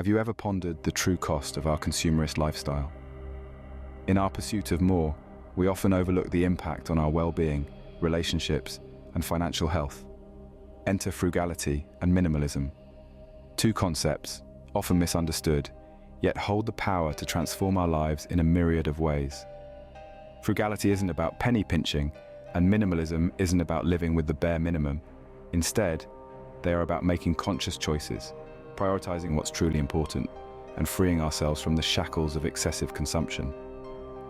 Have you ever pondered the true cost of our consumerist lifestyle? In our pursuit of more, we often overlook the impact on our well-being, relationships, and financial health. Enter frugality and minimalism. Two concepts, often misunderstood, yet hold the power to transform our lives in a myriad of ways. Frugality isn't about penny pinching, and minimalism isn't about living with the bare minimum. Instead, they are about making conscious choices, prioritizing what's truly important, and freeing ourselves from the shackles of excessive consumption.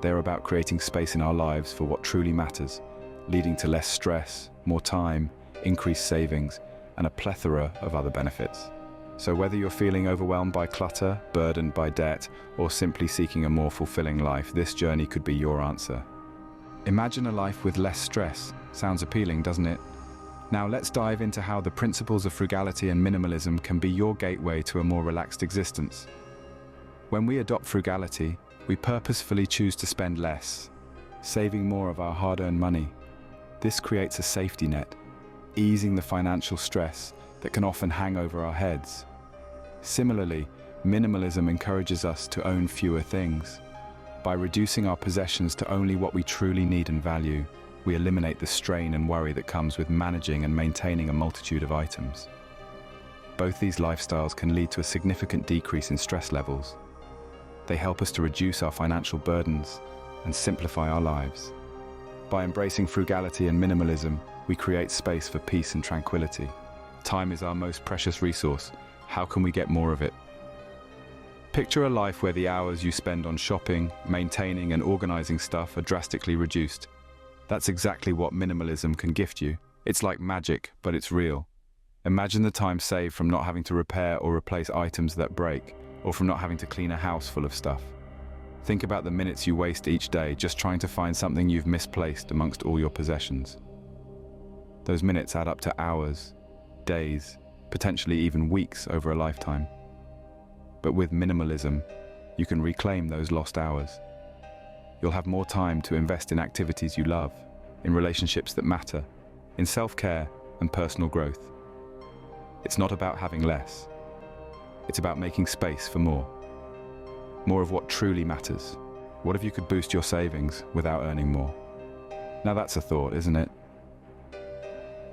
They are about creating space in our lives for what truly matters, leading to less stress, more time, increased savings, and a plethora of other benefits. So whether you're feeling overwhelmed by clutter, burdened by debt, or simply seeking a more fulfilling life, this journey could be your answer. Imagine a life with less stress. Sounds appealing, doesn't it? Now let's dive into how the principles of frugality and minimalism can be your gateway to a more relaxed existence. When we adopt frugality, we purposefully choose to spend less, saving more of our hard-earned money. This creates a safety net, easing the financial stress that can often hang over our heads. Similarly, minimalism encourages us to own fewer things. By reducing our possessions to only what we truly need and value, we eliminate the strain and worry that comes with managing and maintaining a multitude of items. Both these lifestyles can lead to a significant decrease in stress levels. They help us to reduce our financial burdens and simplify our lives. By embracing frugality and minimalism, we create space for peace and tranquility. Time is our most precious resource. How can we get more of it? Picture a life where the hours you spend on shopping, maintaining, and organizing stuff are drastically reduced. That's exactly what minimalism can gift you. It's like magic, but it's real. Imagine the time saved from not having to repair or replace items that break, or from not having to clean a house full of stuff. Think about the minutes you waste each day just trying to find something you've misplaced amongst all your possessions. Those minutes add up to hours, days, potentially even weeks over a lifetime. But with minimalism, you can reclaim those lost hours. You'll have more time to invest in activities you love, in relationships that matter, in self-care and personal growth. It's not about having less. It's about making space for more. More of what truly matters. What if you could boost your savings without earning more? Now that's a thought, isn't it?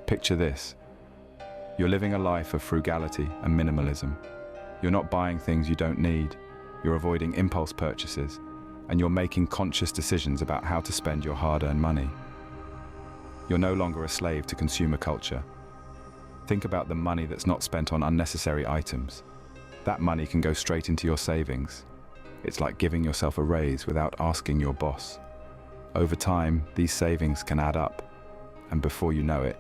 Picture this. You're living a life of frugality and minimalism. You're not buying things you don't need. You're avoiding impulse purchases, and you're making conscious decisions about how to spend your hard-earned money. You're no longer a slave to consumer culture. Think about the money that's not spent on unnecessary items. That money can go straight into your savings. It's like giving yourself a raise without asking your boss. Over time, these savings can add up, and before you know it,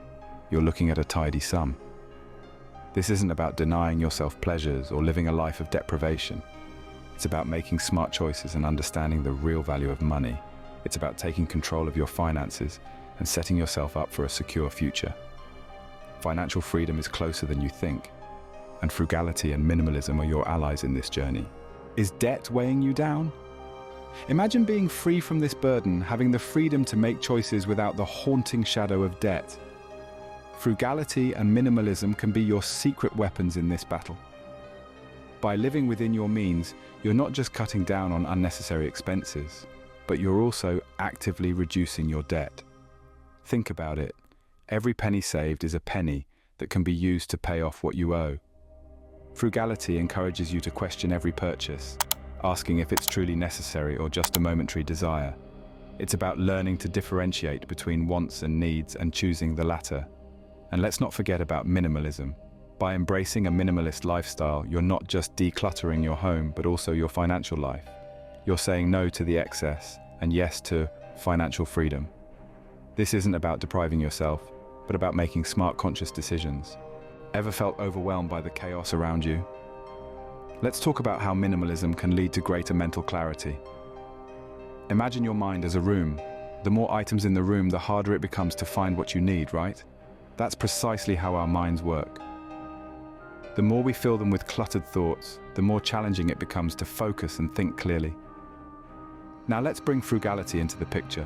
you're looking at a tidy sum. This isn't about denying yourself pleasures or living a life of deprivation. It's about making smart choices and understanding the real value of money. It's about taking control of your finances and setting yourself up for a secure future. Financial freedom is closer than you think, and frugality and minimalism are your allies in this journey. Is debt weighing you down? Imagine being free from this burden, having the freedom to make choices without the haunting shadow of debt. Frugality and minimalism can be your secret weapons in this battle. By living within your means, you're not just cutting down on unnecessary expenses, but you're also actively reducing your debt. Think about it. Every penny saved is a penny that can be used to pay off what you owe. Frugality encourages you to question every purchase, asking if it's truly necessary or just a momentary desire. It's about learning to differentiate between wants and needs and choosing the latter. And let's not forget about minimalism. By embracing a minimalist lifestyle, you're not just decluttering your home, but also your financial life. You're saying no to the excess and yes to financial freedom. This isn't about depriving yourself, but about making smart, conscious decisions. Ever felt overwhelmed by the chaos around you? Let's talk about how minimalism can lead to greater mental clarity. Imagine your mind as a room. The more items in the room, the harder it becomes to find what you need, right? That's precisely how our minds work. The more we fill them with cluttered thoughts, the more challenging it becomes to focus and think clearly. Now let's bring frugality into the picture.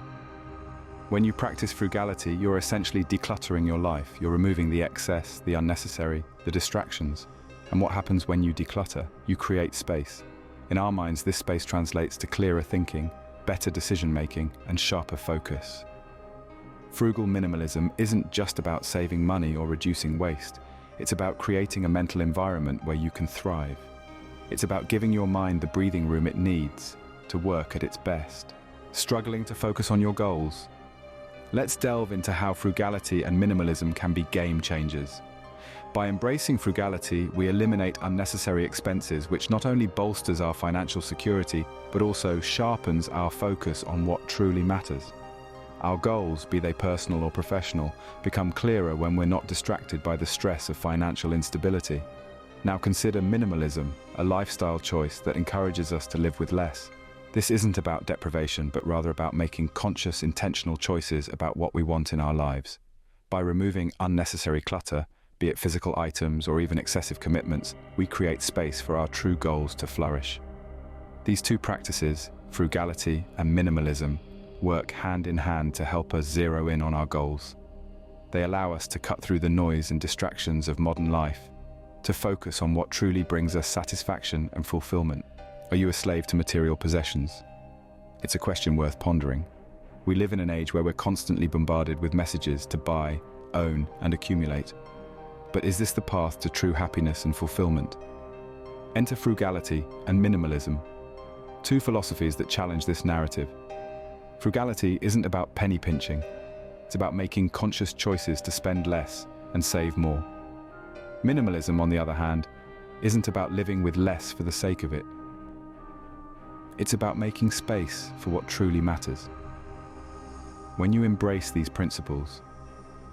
When you practice frugality, you're essentially decluttering your life. You're removing the excess, the unnecessary, the distractions, And what happens when you declutter? You create space. In our minds, this space translates to clearer thinking, better decision-making, and sharper focus. Frugal minimalism isn't just about saving money or reducing waste. It's about creating a mental environment where you can thrive. It's about giving your mind the breathing room it needs to work at its best. Struggling to focus on your goals? Let's delve into how frugality and minimalism can be game changers. By embracing frugality, we eliminate unnecessary expenses, which not only bolsters our financial security, but also sharpens our focus on what truly matters. Our goals, be they personal or professional, become clearer when we're not distracted by the stress of financial instability. Now consider minimalism, a lifestyle choice that encourages us to live with less. This isn't about deprivation, but rather about making conscious, intentional choices about what we want in our lives. By removing unnecessary clutter, be it physical items or even excessive commitments, we create space for our true goals to flourish. These two practices, frugality and minimalism, work hand in hand to help us zero in on our goals. They allow us to cut through the noise and distractions of modern life, to focus on what truly brings us satisfaction and fulfillment. Are you a slave to material possessions? It's a question worth pondering. We live in an age where we're constantly bombarded with messages to buy, own, and accumulate. But is this the path to true happiness and fulfillment? Enter frugality and minimalism, two philosophies that challenge this narrative. Frugality isn't about penny pinching. It's about making conscious choices to spend less and save more. Minimalism, on the other hand, isn't about living with less for the sake of it. It's about making space for what truly matters. When you embrace these principles,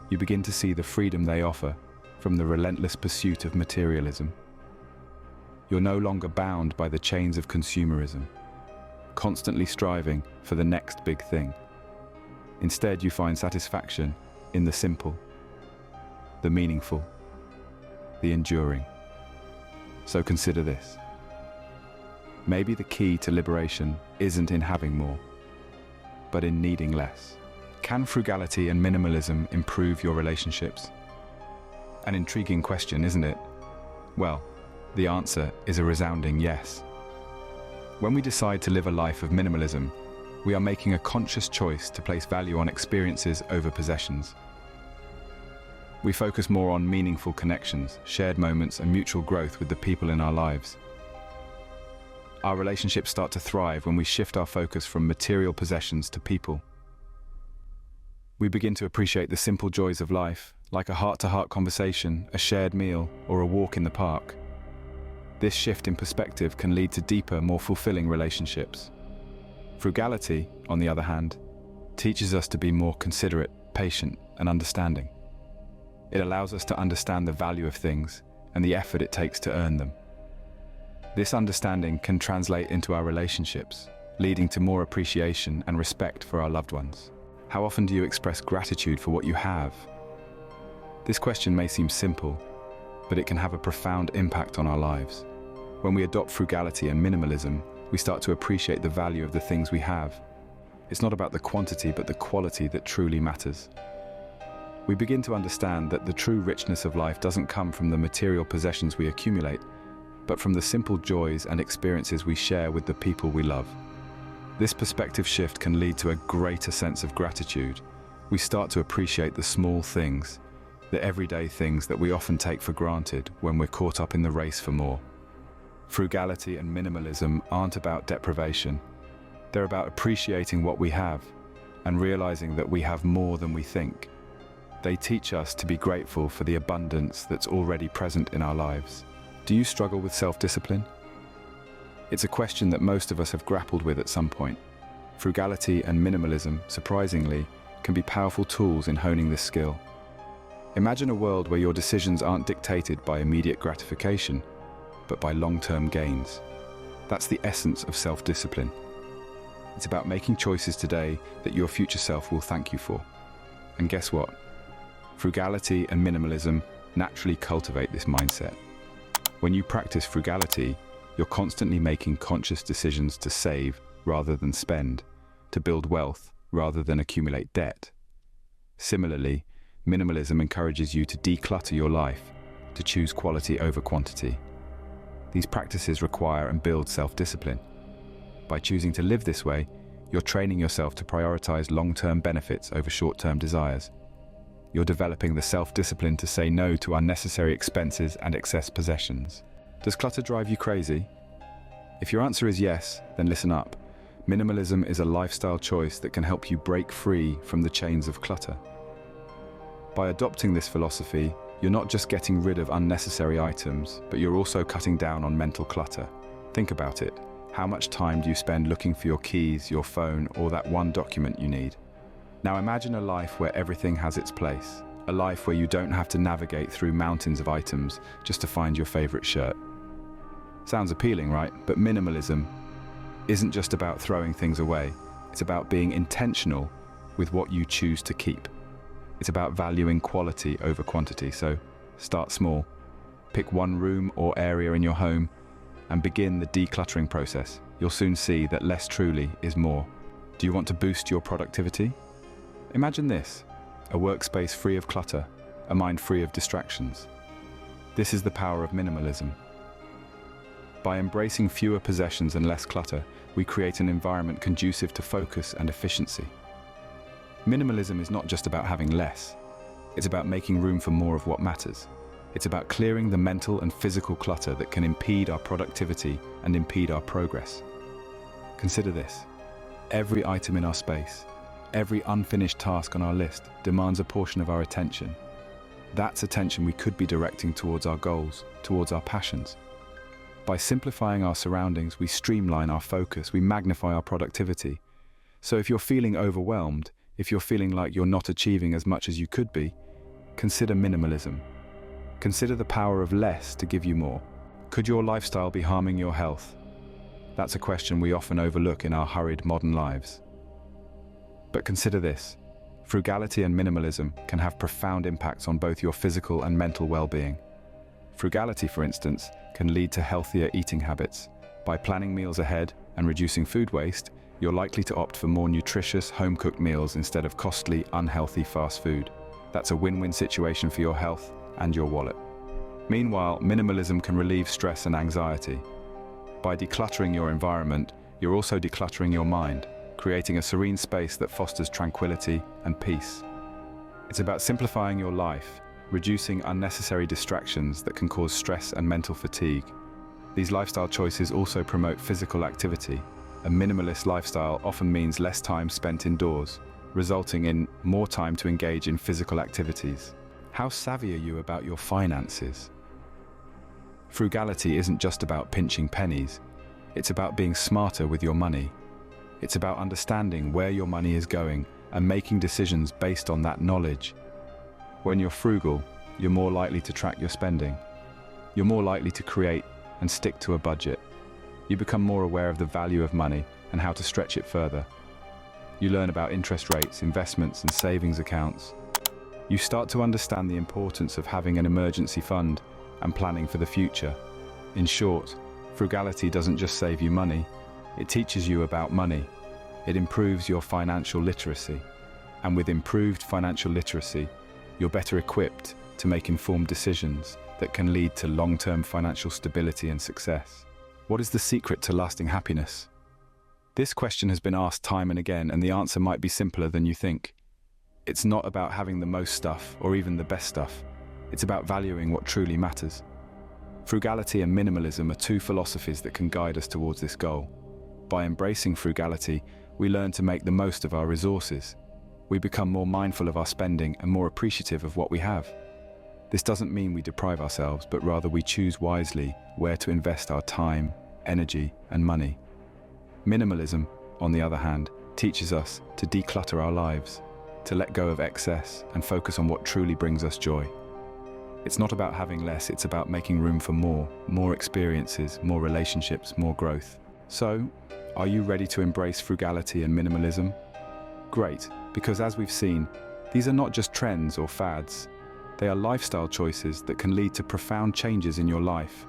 you begin to see the freedom they offer from the relentless pursuit of materialism. You're no longer bound by the chains of consumerism, constantly striving for the next big thing. Instead, you find satisfaction in the simple, the meaningful, the enduring. So consider this. Maybe the key to liberation isn't in having more, but in needing less. Can frugality and minimalism improve your relationships? An intriguing question, isn't it? Well, the answer is a resounding yes. When we decide to live a life of minimalism, we are making a conscious choice to place value on experiences over possessions. We focus more on meaningful connections, shared moments, and mutual growth with the people in our lives. Our relationships start to thrive when we shift our focus from material possessions to people. We begin to appreciate the simple joys of life, like a heart-to-heart conversation, a shared meal, or a walk in the park. This shift in perspective can lead to deeper, more fulfilling relationships. Frugality, on the other hand, teaches us to be more considerate, patient, and understanding. It allows us to understand the value of things and the effort it takes to earn them. This understanding can translate into our relationships, leading to more appreciation and respect for our loved ones. How often do you express gratitude for what you have? This question may seem simple, but it can have a profound impact on our lives. When we adopt frugality and minimalism, we start to appreciate the value of the things we have. It's not about the quantity, but the quality that truly matters. We begin to understand that the true richness of life doesn't come from the material possessions we accumulate, but from the simple joys and experiences we share with the people we love. This perspective shift can lead to a greater sense of gratitude. We start to appreciate the small things, the everyday things that we often take for granted when we're caught up in the race for more. Frugality and minimalism aren't about deprivation. They're about appreciating what we have and realizing that we have more than we think. They teach us to be grateful for the abundance that's already present in our lives. Do you struggle with self-discipline? It's a question that most of us have grappled with at some point. Frugality and minimalism, surprisingly, can be powerful tools in honing this skill. Imagine a world where your decisions aren't dictated by immediate gratification, but by long-term gains. That's the essence of self-discipline. It's about making choices today that your future self will thank you for. And guess what? Frugality and minimalism naturally cultivate this mindset. When you practice frugality, you're constantly making conscious decisions to save rather than spend, to build wealth rather than accumulate debt. Similarly, minimalism encourages you to declutter your life, to choose quality over quantity. These practices require and build self-discipline. By choosing to live this way, you're training yourself to prioritize long-term benefits over short-term desires. You're developing the self-discipline to say no to unnecessary expenses and excess possessions. Does clutter drive you crazy? If your answer is yes, then listen up. Minimalism is a lifestyle choice that can help you break free from the chains of clutter. By adopting this philosophy, you're not just getting rid of unnecessary items, but you're also cutting down on mental clutter. Think about it. How much time do you spend looking for your keys, your phone, or that one document you need? Now imagine a life where everything has its place. A life where you don't have to navigate through mountains of items just to find your favorite shirt. Sounds appealing, right? But minimalism isn't just about throwing things away. It's about being intentional with what you choose to keep. It's about valuing quality over quantity. So start small. Pick one room or area in your home and begin the decluttering process. You'll soon see that less truly is more. Do you want to boost your productivity? Imagine this: a workspace free of clutter, a mind free of distractions. This is the power of minimalism. By embracing fewer possessions and less clutter, we create an environment conducive to focus and efficiency. Minimalism is not just about having less. It's about making room for more of what matters. It's about clearing the mental and physical clutter that can impede our productivity and impede our progress. Consider this: every item in our space, every unfinished task on our list demands a portion of our attention. That's attention we could be directing towards our goals, towards our passions. By simplifying our surroundings, we streamline our focus, we magnify our productivity. So if you're feeling overwhelmed, if you're feeling like you're not achieving as much as you could be, consider minimalism. Consider the power of less to give you more. Could your lifestyle be harming your health? That's a question we often overlook in our hurried modern lives. But consider this: frugality and minimalism can have profound impacts on both your physical and mental well-being. Frugality, for instance, can lead to healthier eating habits. By planning meals ahead and reducing food waste, you're likely to opt for more nutritious, home-cooked meals instead of costly, unhealthy fast food. That's a win-win situation for your health and your wallet. Meanwhile, minimalism can relieve stress and anxiety. By decluttering your environment, you're also decluttering your mind, creating a serene space that fosters tranquility and peace. It's about simplifying your life, reducing unnecessary distractions that can cause stress and mental fatigue. These lifestyle choices also promote physical activity. A minimalist lifestyle often means less time spent indoors, resulting in more time to engage in physical activities. How savvy are you about your finances? Frugality isn't just about pinching pennies. It's about being smarter with your money. It's about understanding where your money is going and making decisions based on that knowledge. When you're frugal, you're more likely to track your spending. You're more likely to create and stick to a budget. You become more aware of the value of money and how to stretch it further. You learn about interest rates, investments, and savings accounts. You start to understand the importance of having an emergency fund and planning for the future. In short, frugality doesn't just save you money, it teaches you about money. It improves your financial literacy. And with improved financial literacy, you're better equipped to make informed decisions that can lead to long-term financial stability and success. What is the secret to lasting happiness? This question has been asked time and again, and the answer might be simpler than you think. It's not about having the most stuff or even the best stuff. It's about valuing what truly matters. Frugality and minimalism are two philosophies that can guide us towards this goal. By embracing frugality, we learn to make the most of our resources. We become more mindful of our spending and more appreciative of what we have. This doesn't mean we deprive ourselves, but rather we choose wisely where to invest our time, energy, and money. Minimalism, on the other hand, teaches us to declutter our lives, to let go of excess and focus on what truly brings us joy. It's not about having less, it's about making room for more experiences, more relationships, more growth. So, are you ready to embrace frugality and minimalism? Great, because as we've seen, these are not just trends or fads. They are lifestyle choices that can lead to profound changes in your life.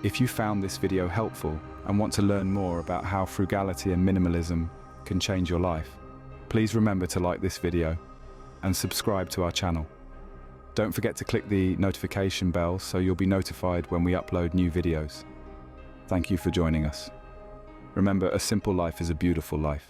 If you found this video helpful and want to learn more about how frugality and minimalism can change your life, please remember to like this video and subscribe to our channel. Don't forget to click the notification bell so you'll be notified when we upload new videos. Thank you for joining us. Remember, a simple life is a beautiful life.